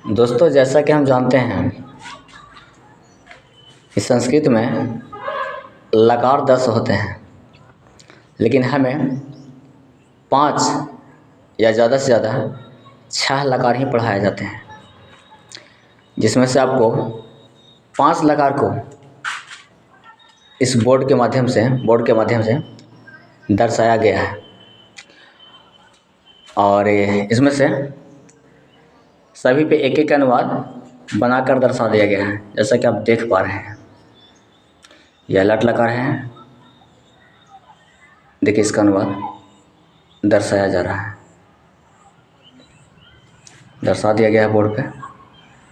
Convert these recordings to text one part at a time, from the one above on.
दोस्तों, जैसा कि हम जानते हैं कि संस्कृत में लकार 10 होते हैं, लेकिन हमें 5 या ज़्यादा से ज़्यादा 6 लकार ही पढ़ाए जाते हैं, जिसमें से आपको 5 लकार को इस बोर्ड के माध्यम से दर्शाया गया है। और इसमें से सभी पे एक एक अनुवाद बनाकर दर्शा दिया गया है, जैसा कि आप देख पा रहे हैं। यह लट लकार है, देखिए इसका अनुवाद दर्शाया जा रहा है, दर्शा दिया गया है बोर्ड पे,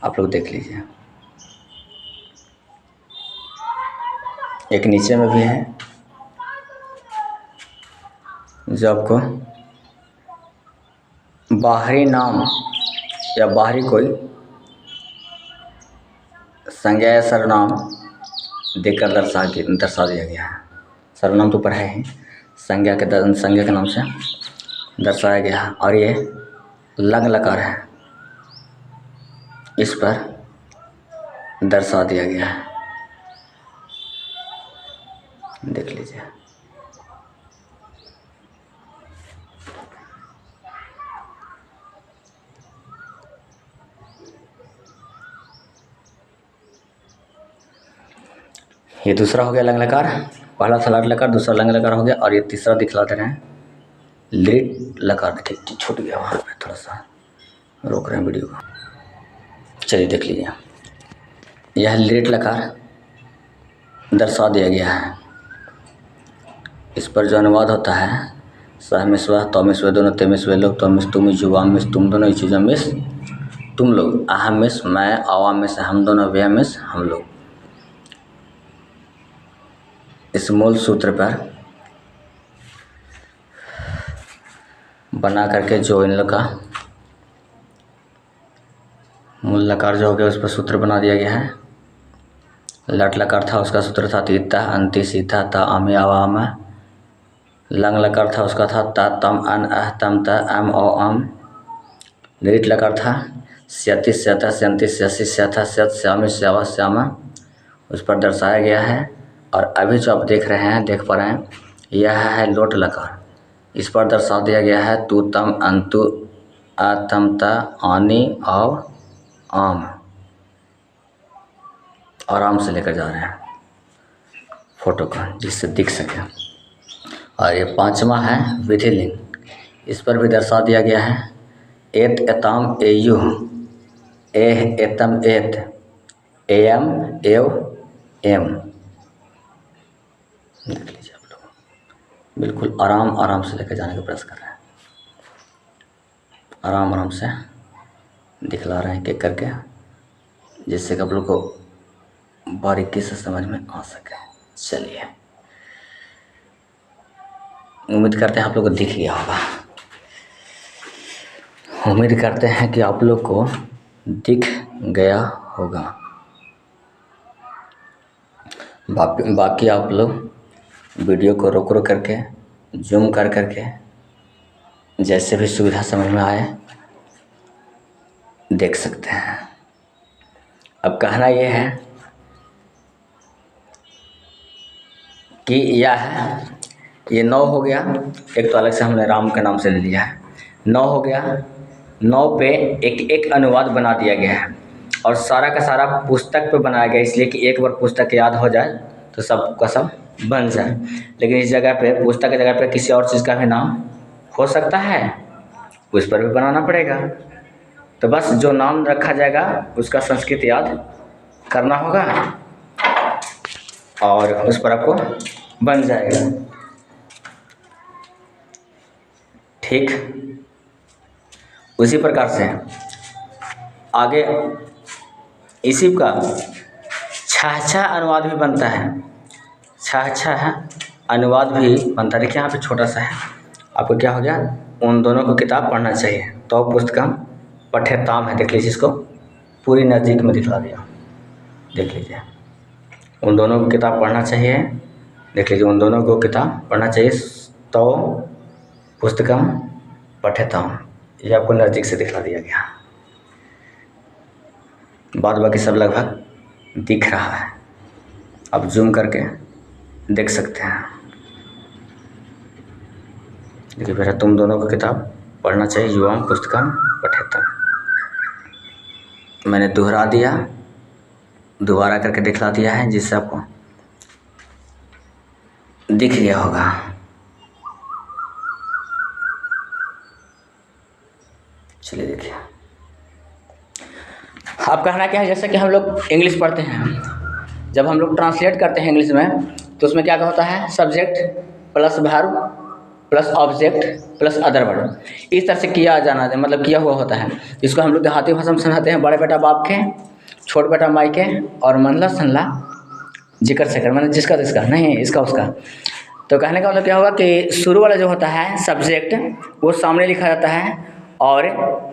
आप लोग देख लीजिए। एक नीचे में भी है जो आपको बाहरी नाम या बाहरी कोई संज्ञा या सर्वनाम देकर दर्शा दिया गया है। सर्वनाम तो ऊपर है ही, संज्ञा के नाम से दर्शाया गया है। और ये लंग लकार है, इस पर दर्शा दिया गया है, देख लीजिए। ये दूसरा हो गया लंग लकार, पहला था लट लकार, दूसरा लंग लकार हो गया, और ये तीसरा दिखला दे रहे हैं लिट लकार। देखिए छूट गया, वहाँ पे थोड़ा सा रोक रहे हैं वीडियो को, चलिए देख लीजिए। यह लिट लकार दर्शा दिया गया है। इस पर जो अनुवाद होता है, सह में स्व, तो में स्व दोनों, ते में स्व लोग, तो में तुम, जुबाम में तुम दोनों, चीज़ों में तुम लोग, अहम में मैं, आवाम में से हम दोनों, व्यय में हम लोग। इस मूल सूत्र पर बना करके जो इन लोग का मूल लकार जो हो गया, उस पर सूत्र बना दिया गया है। लट लकार था, उसका सूत्र था तीता अंति सीता ता आमे आवाम। लंग लकार था, उसका था ता तम अन अह तम त अम ओ अम। लिट लकार था स्यति स्यता स्यंति स्यसि स्यथा स्यत श्यामी श्यावा श्यामा, उस पर दर्शाया गया है। और अभी जो आप देख रहे हैं, देख पा रहे हैं, यह है लोट लकार। इस पर दर्शा दिया गया है तू तम अंतु अतम ता आनी और आम। आराम से लेकर जा रहे हैं फोटो का, जिससे दिख सके। और ये 5वां है विधिलिंग, इस पर भी दर्शा दिया गया है एत एताम एयु, एह एतम एत, एयम एव एम। देख लीजिए आप लोग, बिल्कुल आराम से लेकर जाने का प्रयास कर रहे हैं, आराम से दिखला रहे हैं एक करके, जिससे कि आप लोग को बारीकी से समझ में आ सके। चलिए, उम्मीद करते हैं आप लोग को दिख गया होगा। उम्मीद करते हैं कि आप लोग को दिख गया होगा। बाकी आप लोग वीडियो को रोक करके, जूम कर करके, जैसे भी सुविधा समझ में आए देख सकते हैं। अब कहना ये है कि ये 9 हो गया, एक तो अलग से हमने राम के नाम से ले लिया है, 9 हो गया। 9 पे एक एक अनुवाद बना दिया गया है, और सारा का सारा पुस्तक पे बनाया गया, इसलिए कि एक बार पुस्तक याद हो जाए तो सब का सब बन जाए। लेकिन इस जगह पे, पुस्तक की जगह पे किसी और चीज़ का भी नाम हो सकता है, उस पर भी बनाना पड़ेगा। तो बस जो नाम रखा जाएगा उसका संस्कृत याद करना होगा, और उस पर आपको बन जाएगा। ठीक उसी प्रकार से आगे इसी का छह अनुवाद भी बनता है, छह अनुवाद भी बनता है। देखिए यहाँ पे छोटा सा है, आपको क्या हो गया, उन दोनों को किताब पढ़ना चाहिए, तो पुस्तकम पठ्यताम है। देख लीजिए, इसको पूरी नज़दीक में दिखला दिया, देख लीजिए। उन दोनों को किताब पढ़ना चाहिए, देख लीजिए, उन दोनों को किताब पढ़ना चाहिए, तो पुस्तकम पठ्यताम, ये आपको नज़दीक से दिखला दिया गया। बाद बाकी सब लगभग दिख रहा है। अब जूम करके देख सकते हैं। देखिए बेटा, तुम दोनों को किताब पढ़ना चाहिए। युवाम पुस्तकम पठेतम। मैंने दोहरा दिया, दोबारा करके दिखला दिया है, जिससे आपको दिख गया होगा। चलिए देखिए, अब कहना क्या है, जैसे कि हम लोग इंग्लिश पढ़ते हैं, जब हम लोग ट्रांसलेट करते हैं इंग्लिश में, तो उसमें क्या होता है, subject plus verb plus object plus other word, इस तरह से किया जाना, मतलब किया हुआ होता है। इसको हम लोग देहाती भाषा में समझाते हैं, बड़े बेटा बाप के, छोट बेटा माई के, और मनला सनला जिक्र से कर, मतलब जिसका जिसका नहीं, इसका उसका। तो कहने का मतलब क्या होगा कि शुरू वाला जो होता है सब्जेक्ट, वो सामने लिखा जाता है, और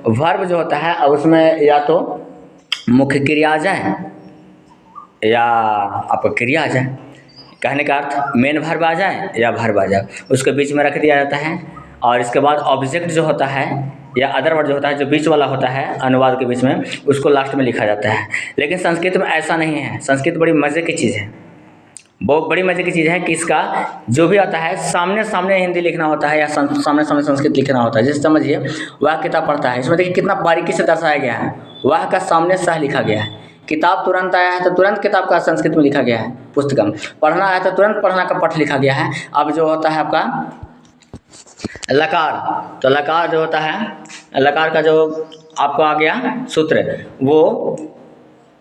वर्ब जो होता है, अब उसमें या तो मुख्य क्रिया आ जाए या अपक्रिया आ जाए। कहने का अर्थ मेन वर्ब आ जाए या वर्ब आ जाए, उसके बीच में रख दिया जाता है। और इसके बाद ऑब्जेक्ट जो होता है या अदर वर्ड जो होता है, जो बीच वाला होता है अनुवाद के बीच में, उसको लास्ट में लिखा जाता है। लेकिन संस्कृत में ऐसा नहीं है। संस्कृत बड़ी मज़े की चीज़ है, बहुत बड़ी मज़े की चीज़ है कि इसका जो भी आता है सामने सामने हिंदी लिखना होता है या सामने सामने संस्कृत लिखना होता है। जैसे समझिए, वह किताब पढ़ता है, इसमें देखिए कितना बारीकी से दर्शाया गया है। वह का सामने सह लिखा गया है। किताब तुरंत आया है तो तुरंत किताब का संस्कृत में लिखा गया है, पुस्तकम। पढ़ना आया तो तुरंत पढ़ना का पठ लिखा गया है। अब जो होता है आपका लकार, तो लकार जो होता है, लकार का जो आपको आ गया सूत्र, वो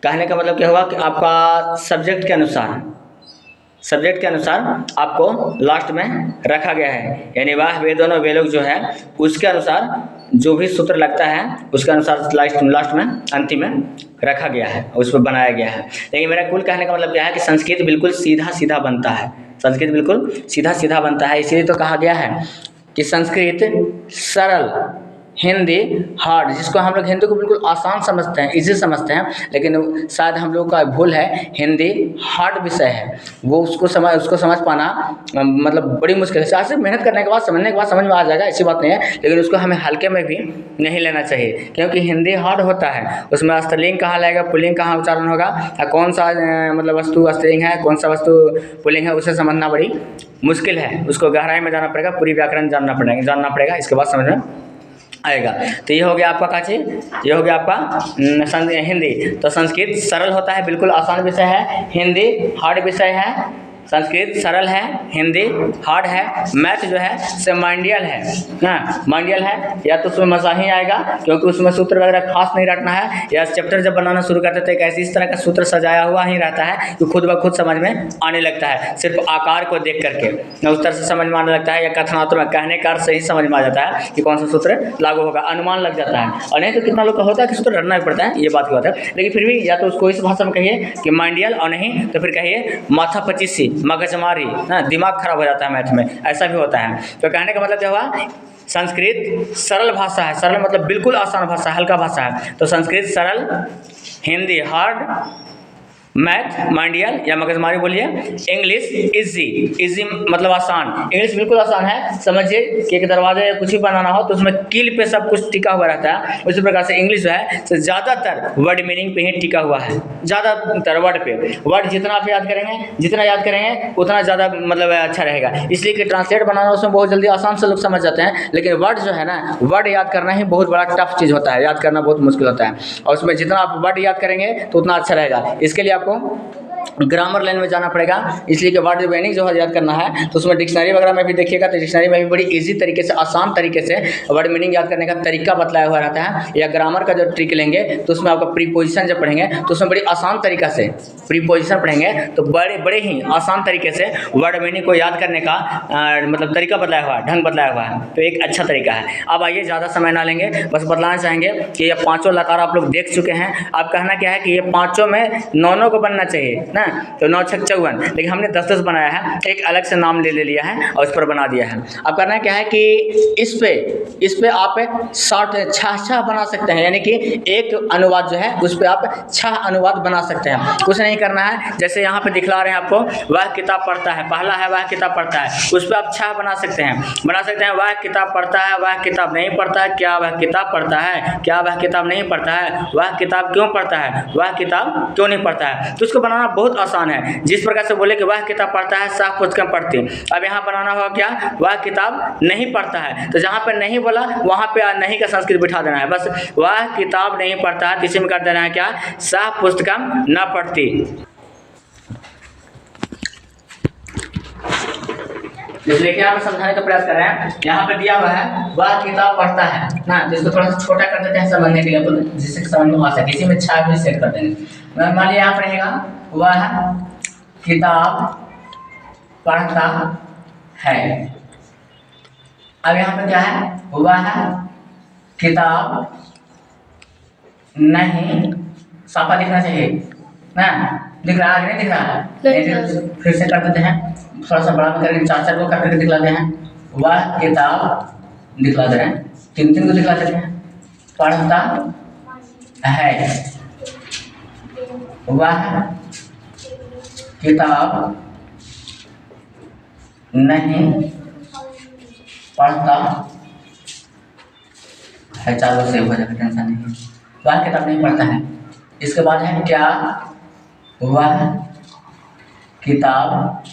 कहने का मतलब क्या हुआ कि आपका सब्जेक्ट के अनुसार आपको लास्ट में रखा गया है। यानी वाह वे दोनों, वे लोग जो है उसके अनुसार जो भी सूत्र लगता है उसके अनुसार लास्ट में अंतिम में रखा गया है, उस पर बनाया गया है। लेकिन मेरा कुल कहने का मतलब क्या है कि संस्कृत बिल्कुल सीधा सीधा बनता है। संस्कृत बिल्कुल सीधा सीधा बनता है। इसीलिए तो कहा गया है कि संस्कृत सरल, हिंदी हार्ड। जिसको हम लोग हिंदी को बिल्कुल आसान समझते हैं, इजी समझते हैं, लेकिन शायद हम लोग का भूल है। हिंदी हार्ड विषय है, वो उसको समझ पाना मतलब बड़ी मुश्किल है। शायद से मेहनत करने के बाद, समझने के बाद समझ में आ जाएगा, ऐसी बात नहीं है। लेकिन उसको हमें हल्के में भी नहीं लेना चाहिए, क्योंकि हिंदी हार्ड होता है। उसमें स्त्रीलिंग कहाँ लगेगा, पुल्लिंग कहाँ उच्चारण होगा, कौन सा मतलब वस्तु स्त्रीलिंग है, कौन सा वस्तु पुल्लिंग है, उसे समझना बड़ी मुश्किल है। उसको गहराई में जाना पड़ेगा, पूरी व्याकरण जानना पड़ेगा, इसके बाद समझ में आएगा। तो ये हो गया आपका काची, ये हो गया आपका हिंदी। तो संस्कृत सरल होता है, बिल्कुल आसान विषय है। हिंदी हार्ड विषय है। संस्कृत सरल है, हिंदी हार्ड है। मैथ जो है से माइंडियल है ना, माइंडियल है। या तो उसमें मज़ा ही आएगा, क्योंकि उसमें सूत्र वगैरह खास नहीं रटना है। या चैप्टर जब बनाना शुरू करते थे, ऐसे इस तरह का सूत्र सजाया हुआ ही रहता है कि खुद ब खुद समझ में आने लगता है। सिर्फ आकार को देख करके उस तरह से समझ में आने लगता है, या कथनात्मक कहने का अर्थ से ही समझ में आ जाता है कि कौन सा सूत्र लागू होगा, अनुमान लग जाता है। और नहीं तो कितना लोग का होता है कि सूत्र रटना भी पड़ता है, ये बात की बात है। लेकिन फिर भी या तो उसको इस भाषा में कहिए कि माइंडियल, और नहीं तो फिर कहिए माथा पचीसी, मगजमारी, हाँ, दिमाग खराब हो जाता है मैथ में, ऐसा भी होता है। तो कहने का मतलब क्या हुआ, संस्कृत सरल भाषा है। सरल मतलब बिल्कुल आसान भाषा है, हल्का भाषा है। तो संस्कृत सरल, हिंदी हार्ड, मैथ माइंडियल या मगजमारी बोलिए। इंग्लिश इजी, इजी मतलब आसान। इंग्लिश बिल्कुल आसान है। समझिए कि एक दरवाजा या कुछ भी बनाना हो तो उसमें कील पे सब कुछ टिका हुआ रहता है। उसी प्रकार से इंग्लिश जो है तो ज़्यादातर वर्ड मीनिंग पे ही टिका हुआ है। ज़्यादातर वर्ड पे, वर्ड जितना आप याद करेंगे उतना ज़्यादा मतलब अच्छा रहेगा। इसलिए कि ट्रांसलेट बनाना उसमें बहुत जल्दी आसान से लोग समझ जाते हैं, लेकिन वर्ड जो है ना, वर्ड याद करना ही बहुत बड़ा टफ चीज़ होता है। याद करना बहुत मुश्किल होता है, और उसमें जितना आप वर्ड याद करेंगे तो उतना अच्छा रहेगा। इसके लिए आपको ग्रामर लाइन में जाना पड़ेगा। इसलिए कि वर्ड मीनिंग जो है याद करना है तो उसमें डिक्शनरी वगैरह में भी देखिएगा तो डिक्शनरी में भी बड़ी इजी तरीके से, आसान तरीके से वर्ड मीनिंग याद करने का तरीका बतलाया हुआ रहता है। या ग्रामर का जो ट्रिक लेंगे तो उसमें आपका प्रीपोजिशन जब पढ़ेंगे तो उसमें बड़ी आसान तरीका से प्रीपोजिशन पढ़ेंगे तो बड़े ही आसान तरीके से वर्ड मीनिंग को याद करने का मतलब तरीका बतलाया हुआ है, ढंग बतलाया हुआ है। तो एक अच्छा तरीका है। अब आइए, ज़्यादा समय ना लेंगे, बस बतलाना चाहेंगे कि ये पाँचों लकार आप लोग देख चुके हैं। अब कहना क्या है कि ये पाँचों में नौ को बनना चाहिए ना, तो 9 छक 54, लेकिन हमने 10-10 बनाया है, एक अलग से नाम ले लिया है और इस पर बना दिया है। अब करना क्या है कि इस पे आप शॉर्ट 6 बना सकते हैं, यानी कि एक अनुवाद जो है उस पर आप 6 अनुवाद बना सकते हैं। कुछ नहीं करना है, जैसे यहाँ पे दिखला रहे हैं आपको, वह किताब पढ़ता है, पहला है वह किताब पढ़ता है, उस पर आप 6 बना सकते हैं। वह किताब पढ़ता है, वह किताब नहीं पढ़ता है, क्या वह किताब पढ़ता है, क्या वह किताब नहीं पढ़ता है, वह किताब क्यों पढ़ता है, वह किताब क्यों नहीं पढ़ता है। तो इसको बनाना बहुत आसान है। जिस प्रकार से बोले कि वह किताब पढ़ता है, साफ पुस्तक पढ़ती। अब यहाँ बनाना होगा क्या, वह किताब नहीं पढ़ता है, तो जहाँ पे नहीं बोला वहाँ पे नहीं का संस्कृत बिठा देना है, बस वह किताब नहीं पढ़ता है, इसी में कर देना है क्या, साफ पुस्तकम न पढ़ती। इसलिए क्या समझाने का प्रयास कर रहे हैं, यहाँ पे दिया हुआ है वह किताब पढ़ता है ना, जिसको थोड़ा सा छोटा कर देते हैं समझने के लिए, तो जिससे समझ में आ सके, इसी में 6 भी सेट कर देंगे। मान लिया यहाँ पर रहेगा वह किताब पढ़ता है। अब यहाँ पे क्या है, वह किताब नहीं, साफा दिखना चाहिए ना, दिख रहा है नहीं दिख रहा है, फिर से कर देते हैं, थोड़ा सा बड़ा में करके 4-4 को करके दिखलाते हैं। वह किताब दिखला दे रहे हैं, 3-3 को दिखला देते हैं, पढ़ता है। वह किताब नहीं पढ़ता है, 4 को सेव हो जाएगा, टेंशन नहीं। वह किताब नहीं पढ़ता है। इसके बाद है क्या, वह किताब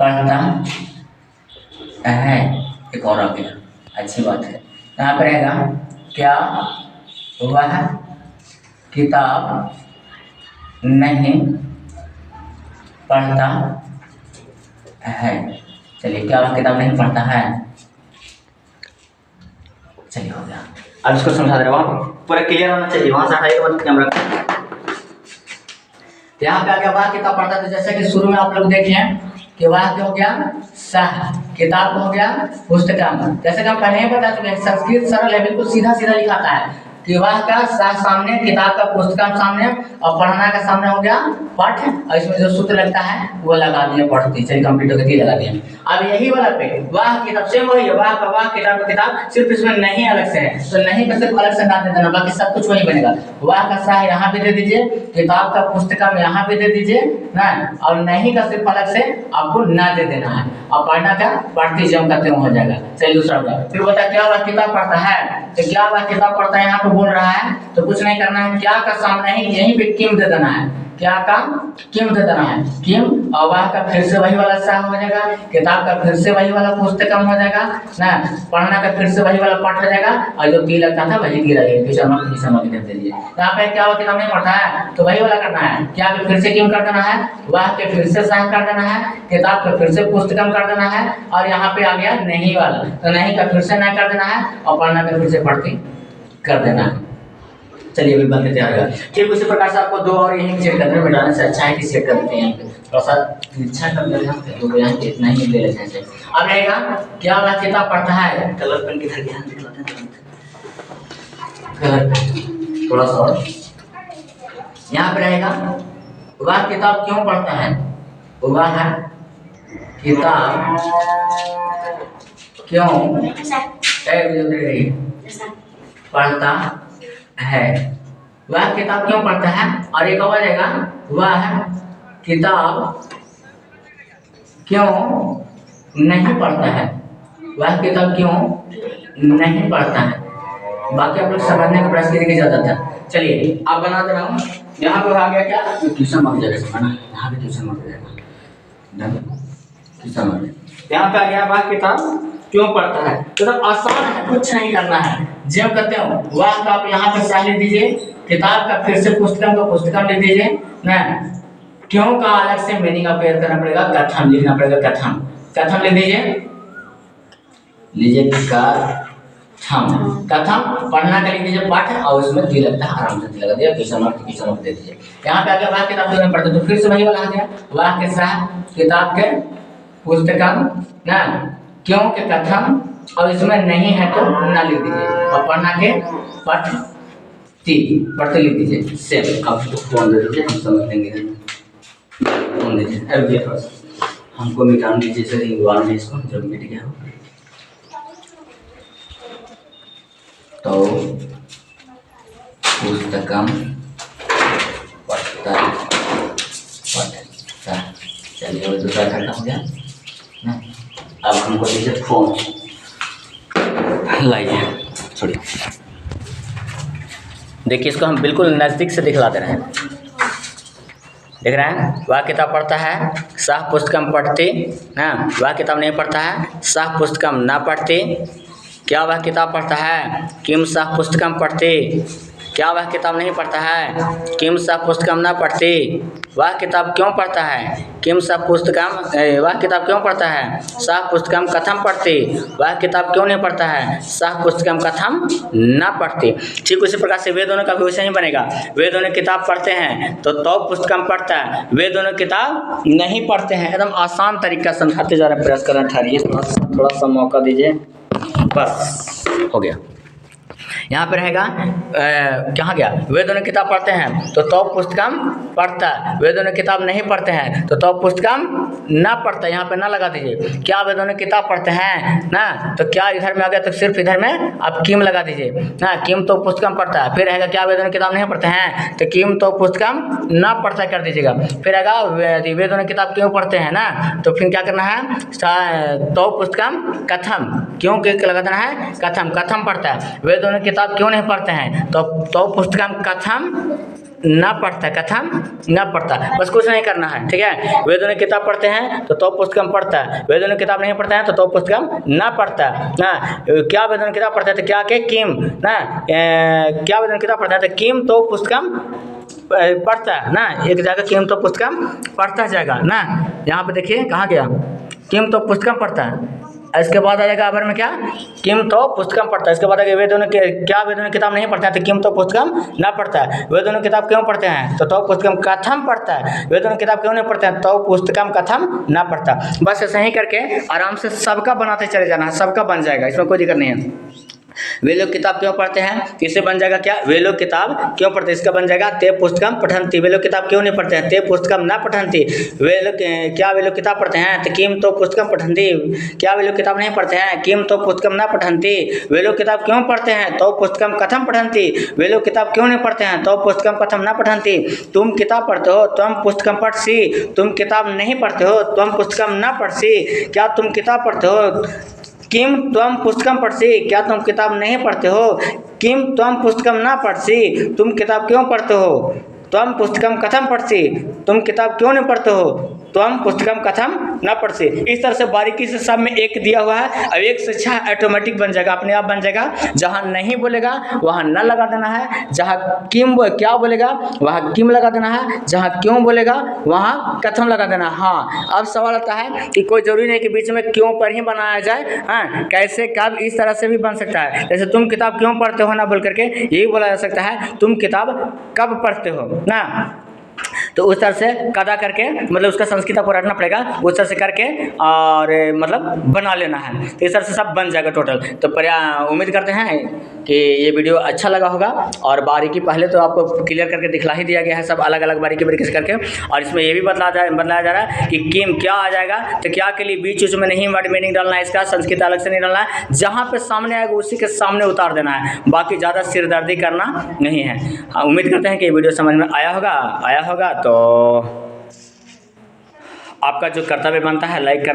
पढ़ता है, एक और आ गया, अच्छी बात है। यहाँ पर रहेगा क्या, वह किताब नहीं पढ़ता है। चलिए, क्या वह किताब नहीं पढ़ता है, चलिए हो गया। अब इसको समझा दे रहा हूँ, पूरा क्लियर होना चाहिए, वहाँ से हटाइए मत कैमरा। यहाँ पे आ गया वह किताब पढ़ता, तो जैसे कि शुरू में आप लोग देखें कि वह क्या हो गया, सह, किताब हो गया पुस्तकम। जैसे कि हम पहले ही बता चुके हैं, संस्कृत सरल है, बिल्कुल सीधा सीधा लिखाता है कि वह का सह सामने, किताब का पुस्तकम सामने, और पढ़ना का सामने हो गया पठ, और इसमें जो सूत्र लगता है वो लगा दिए पढ़ती। चलिए कंप्लीट हो गई, लगा दिए। अब यही वाला पे वह किताब सेम वही है, वह का वह किताब का किताब, सिर्फ इसमें नहीं अलग से है, तो नहीं पे सिर्फ अलग से ना दे देना, बाकी सब कुछ वही बनेगा। वह का सह यहाँ पे दे दीजिए, किताब का पुस्तकम यहाँ पे दे दीजिए ना, और नहीं का सिर्फ अलग से आपको ना दे देना है, और पढ़ना का पढ़ती जम करते हो जाएगा। चलिए दूसरा का फिर बता, क्या वह किताब पढ़ता है, तो क्या वह किताब पढ़ता है यहाँ पे बोल रहा है, तो कुछ नहीं करना है, क्या का सामने ही यहीं पे किम दे देना है, क्या का किम दे देना है, किम, और वह का फिर से वही वाला सह हो जाएगा, किताब का फिर से वही वाला पुस्तकम हो जाएगा ना, पढ़ना का फिर से वही वाला पाठ हो जाएगा, और जो ती लगता था वही ती लगेगा। दे दीजिए, यहाँ पे क्या हुआ, किताब नहीं पढ़ता है तो वही वाला करना है, क्या के फिर से किम कर देना है, वह के फिर से सह कर देना है, किताब का फिर से पुस्तकम कर देना है, और यहाँ पे आ गया नहीं वाला, तो नहीं का फिर से नहीं कर देना है, और पढ़ना का फिर से पढ़ती कर देना है। चलिए अभी बनते तैयार है। ठीक उसी प्रकार से आपको 2 और यहीं सेट करने में डालने से अच्छा है कि सेट कर देते हैं, थोड़ा सा इच्छा कर लेते हैं, तो यहाँ पे इतना ही ले लेते हैं। अब रहेगा क्या वह किताब पढ़ता है, कलर पेन किधर गया दिखलाते हैं, कलर थोड़ा सा और यहाँ पे रहेगा वह किताब क्यों पढ़ता है, वह किताब क्यों पढ़ता है, वह किताब क्यों पढ़ता है, और एक और रहेगा वह किताब क्यों नहीं पढ़ता है, वह किताब क्यों नहीं पढ़ता है। बाकी आप लोग समझने का प्रयास करके ज्यादा था। चलिए आप बना दे रहा हूँ, यहाँ पे आ गया क्या, ट्यूशन मार जाएगा, यहाँ पे ट्यूशन मार जाएगा, ट्यूशन मार, यहाँ पे आ गया वह किताब क्यों पढ़ता है, तो आसान है, कुछ नहीं करना है। जब कहते हो वह का आप यहाँ पे सह ले दीजिए, किताब का फिर से पुस्तकम ले दीजिए ना, क्यों का अलग से मीनिंग आप क्लियर करना पड़ेगा, कथन लिखना पड़ेगा, कथन ले लीजिए कथम पढ़ना का लिख दीजिए पाठ, और उसमें दी लगता है, आराम से लगा दिया, ट्यूशन दे दीजिए। यहाँ पे आ गया वह किताब क्यों नहीं पढ़ते, तो फिर से वही वाला आ गया, वह के सह किताब के पुस्तकम ना, क्यों के कथम, और इसमें नहीं है तो ना लिख दीजिए, और पढ़ना के पढ़ते लिख दीजिए। सेम आप फोन दे दीजिए, हम समझ लेंगे। फोन दीजिए, अरे भैया थोड़ा सा हमको मिटान दीजिए सर, युवा में इसको जब मिट गया हो तो पुस्तकम पढ़ता, चलिए वो दूसरा खत्म हो गया ना। अब हमको दीजिए फोन, लाइए छोड़िए, देखिए इसको हम बिल्कुल नज़दीक से दिखला दे रहे हैं। देख रहे हैं, वह किताब पढ़ता है, सह पुस्तकम पढ़ती, हाँ वह किताब नहीं पढ़ता है, सह पुस्तकम ना पढ़ती। क्या वह किताब पढ़ता है, किम सह पुस्तकम पढ़ती। क्या वह किताब नहीं पढ़ता है, किम सह पुस्तकम ना पढ़ती। वह किताब क्यों पढ़ता है, किम सह पुस्तकम, वह किताब क्यों पढ़ता है, सह पुस्तकम कथम पढ़ती। वह किताब क्यों नहीं पढ़ता है, सह पुस्तकम कथम ना पढ़ती। ठीक उसी प्रकार से वे दोनों का भी वैसे ही बनेगा। वे दोनों किताब पढ़ते हैं तो पुस्तकम पढ़ता है, वे दोनों किताब नहीं पढ़ते हैं। एकदम आसान तरीका समझाते जा रहे हैं, प्रयास कर रहे हैं। ठहरिए थोड़ा सा मौका दीजिए, बस हो गया। यहाँ पे रहेगा कहाँ गया, वे दोनों किताब पढ़ते हैं तो पुस्तकम पढ़ता है। वे दोनों किताब नहीं पढ़ते हैं तो पुस्तकम ना पढ़ता है। यहाँ पे ना लगा दीजिए। क्या वे दोनों किताब पढ़ते हैं ना, तो क्या इधर में आ गया तो सिर्फ इधर में आप किम लगा दीजिए ना, किम तो पुस्तकम पढ़ता है। फिर रहेगा क्या वे दोनों किताब नहीं पढ़ते हैं तो किम तो पुस्तकम ना पढ़ता कर दीजिएगा। फिर रहेगा वे दोनों किताब क्यों पढ़ते हैं ना, तो फिर क्या करना है, तो पुस्तकम कथम, क्यों लगा देना है, कथम, कथम पढ़ता है। वे दोनों किताब क्यों नहीं पढ़ते हैं तो पुस्तकम कथम ना पढ़ता, कथम ना पढ़ता, बस कुछ नहीं करना है। ठीक है, वे दोनों किताब पढ़ते हैं तो पुस्तकम पढ़ता है। वे दोनों किताब नहीं पढ़ते हैं तो पुस्तकम ना पढ़ता ना। क्या वे दोनों किताब पढ़ते हैं तो क्या के किम ना, क्या वे दोनों किताब पढ़ते हैं तो किम तो पुस्तकम पढ़ता है ना। एक जगह किम तो पुस्तकम पढ़ता जाएगा ना। यहाँ पे देखिए कहाँ गया, किम तो पुस्तकम पढ़ता है। इसके बाद आ जाएगा अबर में क्या, किम तो पुस्तकम पढ़ता है। इसके बाद आगे वे दोनों क्या वे दोनों किताब नहीं पढ़ते हैं तो किम तो पुस्तकम ना पढ़ता है। वे दोनों किताब क्यों पढ़ते हैं तो पुस्तकम कथम पढ़ता है। वे दोनों किताब क्यों नहीं पढ़ते हैं तो पुस्तकम कथम ना पढ़ता। बस ऐसे ही करके आराम से सबका बनाते चले जाना है, सबका बन जाएगा, इसमें कोई दिक्कत नहीं है। वे लोग किताब क्यों पढ़ते हैं, इससे बन जाएगा क्या, वे लोग किताब क्यों पढ़ते हैं, इसका बन जाएगा ते पुस्तकम पठन्ति। वे लोग किताब क्यों नहीं पढ़ते हैं, ते पुस्तकम ना पठन्ति। वे लोग क्या वे लोग किताब पढ़ते हैं तो किम तो पुस्तकम पठन्ति। क्या वे लोग किताब नहीं पढ़ते हैं, किम तो पुस्तकम ना पठन्ति। वे लोग किताब क्यों पढ़ते हैं तो पुस्तकम कथम पठन्ति। वे लोग किताब क्यों नहीं पढ़ते हैं तो पुस्तकम कथम ना पठन्ति। तुम किताब पढ़ते हो तुम पुस्तकम पढ़सी, तुम किताब नहीं पढ़ते हो तुम पुस्तकम ना पढ़सी। क्या तुम किताब पढ़ते हो, किम त्वम पुस्तकम पढ़सी। क्या तुम किताब नहीं पढ़ते हो, किम त्वम पुस्तकम ना पढ़सी। तुम किताब क्यों पढ़ते हो, त्वम पुस्तकम कथम पढ़सी। तुम किताब क्यों नहीं पढ़ते हो, त्वम पुस्तकम कथम न पढ़सी। इस तरह से बारीकी से सब में एक दिया हुआ है। अब एक से 6 ऑटोमेटिक बन जाएगा, अपने आप बन जाएगा। जहाँ नहीं बोलेगा वहाँ न लगा देना है, जहाँ किम क्या बोलेगा वहाँ किम लगा देना है, जहाँ क्यों बोलेगा वहाँ कथम लगा देना है। हाँ, अब सवाल आता है कि कोई जरूरी नहीं कि बीच में क्यों पर ही बनाया जाए। हाँ, कैसे कब इस तरह से भी बन सकता है। जैसे तुम किताब क्यों पढ़ते हो ना बोल करके यही बोला जा सकता है, तुम किताब कब पढ़ते हो ना। तो उस तरह से कदा करके मतलब उसका संस्कृत आपको रटना पड़ेगा, उस तरह से करके और मतलब बना लेना है। तो इस तरह से सब बन जाएगा टोटल। तो उम्मीद करते हैं कि ये वीडियो अच्छा लगा होगा। और बारीकी पहले तो आपको क्लियर करके दिखला ही दिया गया है, सब अलग अलग बारीकी से करके। और इसमें ये भी बताया जा रहा है कि किम क्या आ जाएगा, तो क्या के लिए बीच में नहीं वर्ड मीनिंग डालना है, इसका संस्कृत अलग से नहीं डालना है। जहाँ पे सामने आएगा उसी के सामने उतार देना है, बाकी ज़्यादा सिरदर्दी करना नहीं है। हाँ, उम्मीद करते हैं कि ये वीडियो समझ में आया होगा। तो आपका जो कर्तव्य बनता है लाइक करना।